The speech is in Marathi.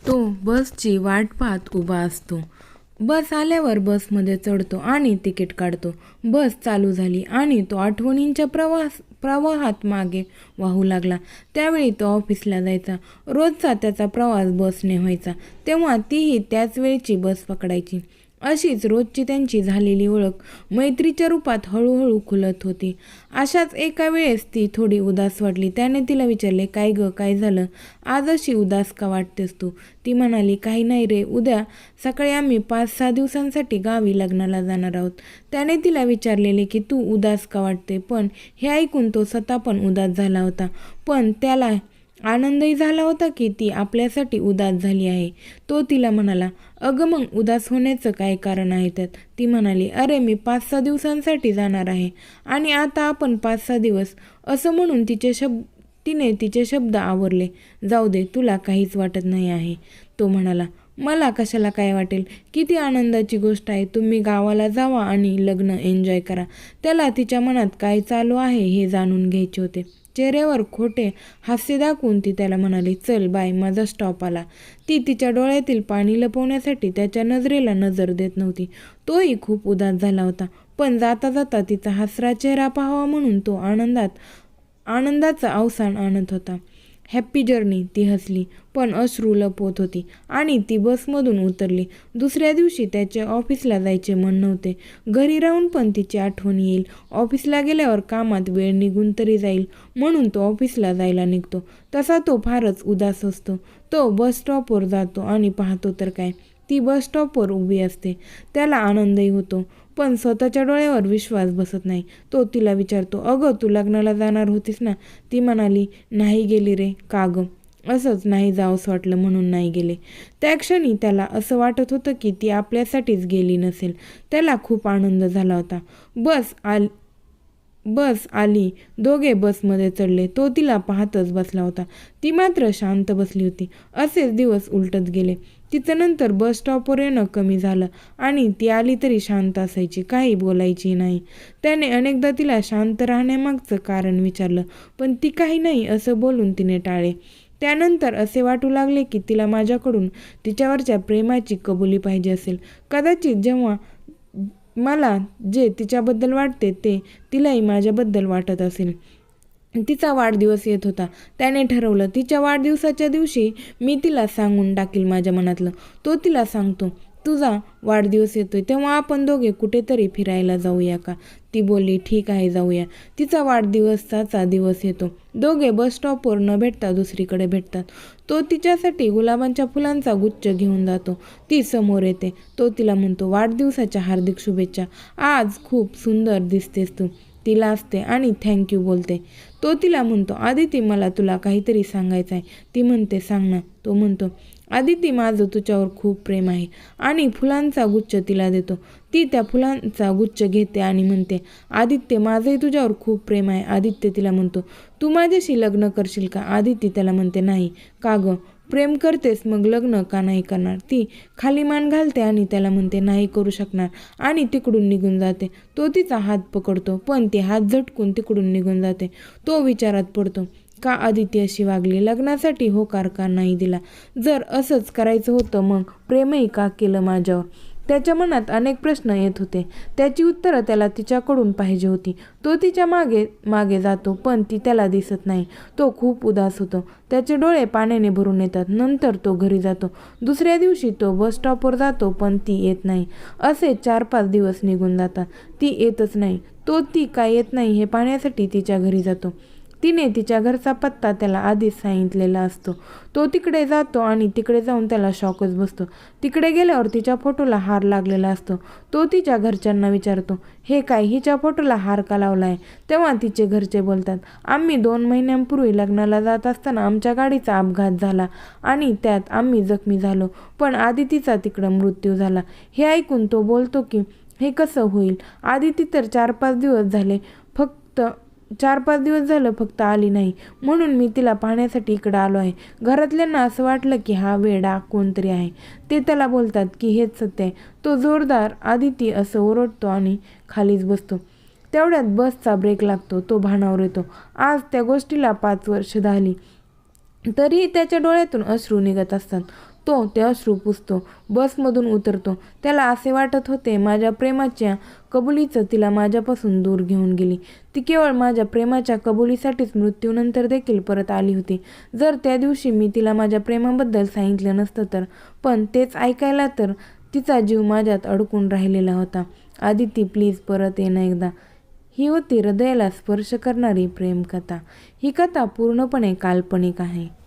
तो बसची वाट पाहत उभा असतो. बस आल्यावर बसमध्ये चढतो आणि तिकीट काढतो. बस चालू झाली आणि तो आठवणींच्या प्रवाहात मागे वाहू लागला. त्यावेळी तो ऑफिसला जायचा. रोजचा त्याचा प्रवास बसने व्हायचा. तेव्हा तीही त्याच वेळची बस पकडायची. अशीच रोजची त्यांची झालेली ओळख मैत्रीच्या रूपात हळूहळू खुलत होती. अशाच एका वेळेस ती थोडी उदास वाटली. त्याने तिला विचारले, काय गं, काय झालं? आज अशी उदास का वाटतेस तू? ती म्हणाली, काही नाही रे, उद्या सकाळी आम्ही 5-6 दिवसांसाठी गावी लग्नाला जाणार आहोत. त्याने तिला विचारलेले की तू उदास का वाटते? पण हे ऐकून तो स्वतः पण उदास झाला होता. पण त्याला आनंदही झाला होता की ती आपल्यासाठी उदास झाली आहे. तो तिला म्हणाला, अगं मग उदास होण्याचं काय कारण आहे त्यात? ती म्हणाली, अरे मी 5-6 दिवसांसाठी जाणार आहे आणि आता आपण 5-6 दिवस, असं म्हणून तिने तिचे शब्द आवरले. जाऊ दे, तुला काहीच वाटत नाही आहे. तो म्हणाला, मला कशाला काय वाटेल? किती आनंदाची गोष्ट आहे. तुम्ही गावाला जावा आणि लग्न एन्जॉय करा. त्याला तिच्या मनात काय चालू आहे हे जाणून घ्यायचे होते. चेहऱ्यावर खोटे हास्य दाखवून ती त्याला म्हणाली, चल बाय, माझा स्टॉप आला. ती तिच्या डोळ्यातील पाणी लपवण्यासाठी त्याच्या नजरेला नजर देत नव्हती. तोही खूप उदास झाला होता. पण जाता जाता तिचा हसरा चेहरा पाहावा म्हणून तो आनंदाचा अवसान आणत होता. हॅप्पी जर्नी, ती हसली, पण अश्रू लपवत होती आणि ती बसमधून उतरली. दुसऱ्या दिवशी त्याचे ऑफिसला जायचे मन नव्हते. घरी राहून पण तिची आठवण येईल. ऑफिसला गेल्यावर कामात वेळ निघून तरी जाईल म्हणून तो ऑफिसला जायला निघतो. तसा तो फारच उदास असतो. तो बस स्टॉपवर जातो आणि पाहतो तर काय, ती बस स्टॉपवर उभी असते. त्याला आनंदही होतो, पण स्वतःच्या डोळ्यावर विश्वास बसत नाही. तो तिला विचारतो, अगं तू लग्नाला जाणार होतीस ना? ती म्हणाली, नाही गेली रे. का गं? असंच नाही जावंसं वाटलं म्हणून नाही गेले. त्या क्षणी त्याला असं वाटत होतं की ती आपल्यासाठीच गेली नसेल. त्याला खूप आनंद झाला होता. बस आली. दोघे बसमध्ये चढले. तो तिला पाहतच बसला होता. ती मात्र शांत बसली होती. असेच दिवस उलटत गेले. तिचं नंतर बस स्टॉपवर येणं कमी झालं आणि ती आली तरी शांत असायची, काही बोलायची नाही. त्याने अनेकदा तिला शांत राहण्यामागचं कारण विचारलं, पण ती काही नाही असं बोलून तिने टाळले. त्यानंतर असे वाटू लागले की तिला माझ्याकडून तिच्यावरच्या प्रेमाची कबुली पाहिजे असेल. कदाचित जेव्हा मला जे तिच्याबद्दल वाटते ते तिलाही माझ्याबद्दल वाटत असेल. तिचा वाढदिवस येत होता. त्याने ठरवलं, तिच्या वाढदिवसाच्या दिवशी मी तिला सांगून टाकील माझ्या मनातलं. तो तिला सांगतो, तुझा वाढदिवस येतोय तेव्हा आपण दोघे कुठेतरी फिरायला जाऊया का? ती बोलली, ठीक आहे, जाऊया. तिचा वाढदिवसाचा दिवस येतो. दोघे बस स्टॉपवर न भेटता दुसरीकडे भेटतात. तो तिच्यासाठी गुलाबांच्या फुलांचा गुच्छ घेऊन जातो. ती समोर येते. तो तिला म्हणतो, वाढदिवसाच्या हार्दिक शुभेच्छा. आज खूप सुंदर दिसतेस तू. ती लाजते आणि थँक्यू बोलते. तो तिला म्हणतो, आदिती मला तुला काहीतरी सांगायचं आहे. ती म्हणते, सांग ना. तो म्हणतो, आदिती माझं तुझ्यावर खूप प्रेम आहे. आणि फुलांचा गुच्छ तिला देतो. ती त्या फुलांचा गुच्छ घेते आणि म्हणते, आदित्य माझंही तुझ्यावर खूप प्रेम आहे. आदित्य तिला म्हणतो, तू माझ्याशी लग्न करशील का? आदिती त्याला म्हणते, नाही. का गं? प्रेम करतेस मग लग्न का नाही करणार? ती खाली मान घालते आणि त्याला म्हणते, नाही करू शकणार, आणि तिकडून निघून जाते. तो तिचा हात पकडतो पण ती हात झटकून तिकडून निघून जाते. तो विचारात पडतो, का आदिती अशी वागली? लग्नासाठी होकार का नाही दिला? जर असंच करायचं होतं मग प्रेमही का केलं माझ्यावर? त्याच्या मनात अनेक प्रश्न येत होते. त्याची उत्तरं त्याला तिच्याकडून पाहिजे होती. तो तिच्या मागे जातो पण ती त्याला दिसत नाही. तो खूप उदास होतो. त्याचे डोळे पाण्याने भरून येतात. नंतर तो घरी जातो. दुसऱ्या दिवशी तो बस स्टॉपवर जातो पण ती येत नाही. असे 4-5 दिवस निघून जातात. ती येतच नाही. तो ती काय येत नाही हे पाहण्यासाठी तिच्या घरी जातो. तिने तिच्या घरचा पत्ता त्याला आधीच सांगितलेला असतो. तो तिकडे जातो आणि तिकडे जाऊन त्याला शॉकच बसतो. तिकडे गेल्यावर तिच्या फोटोला हार लागलेला असतो. तो तिच्या घरच्यांना विचारतो, हे काय, हिच्या फोटोला हार का लावला आहे? तेव्हा तिचे घरचे बोलतात, आम्ही 2 महिन्यांपूर्वी लग्नाला जात असताना आमच्या गाडीचा अपघात झाला आणि त्यात आम्ही जखमी झालो, पण आदितीचा तिकडं मृत्यू झाला. हे ऐकून तो बोलतो की हे कसं होईल? आदिती तर 4-5 दिवस झालं फक्त आली नाही, म्हणून मी तिला पाहण्यासाठी इकडं आलो आहे. घरातल्यांना असं वाटलं की हा वेडा कोणतरी आहे. ते त्याला बोलतात की हेच सत्य आहे. तो जोरदार आदिती असं ओरडतो आणि खालीच बसतो. तेवढ्यात बसचा ब्रेक लागतो. तो भानावर येतो. आज त्या गोष्टीला 5 वर्ष झाली. तरीही त्याच्या डोळ्यातून अश्रू निघत असतात. तो ते अश्रू पुसतो, बसमधून उतरतो. त्याला असे वाटत होते, माझ्या प्रेमाच्या कबुलीचं तिला माझ्यापासून दूर घेऊन गेली. ती केवळ माझ्या प्रेमाच्या कबुलीसाठीच मृत्यूनंतर देखील परत आली होती. जर त्या दिवशी मी तिला माझ्या प्रेमाबद्दल सांगितलं नसतं तर. पण तेच ऐकायला तर तिचा जीव माझ्यात अडकून राहिलेला होता. आदिती, प्लीज परत ये ना एकदा. ही होती हृदयाला स्पर्श करणारी प्रेमकथा. ही कथा पूर्णपणे काल्पनिक आहे.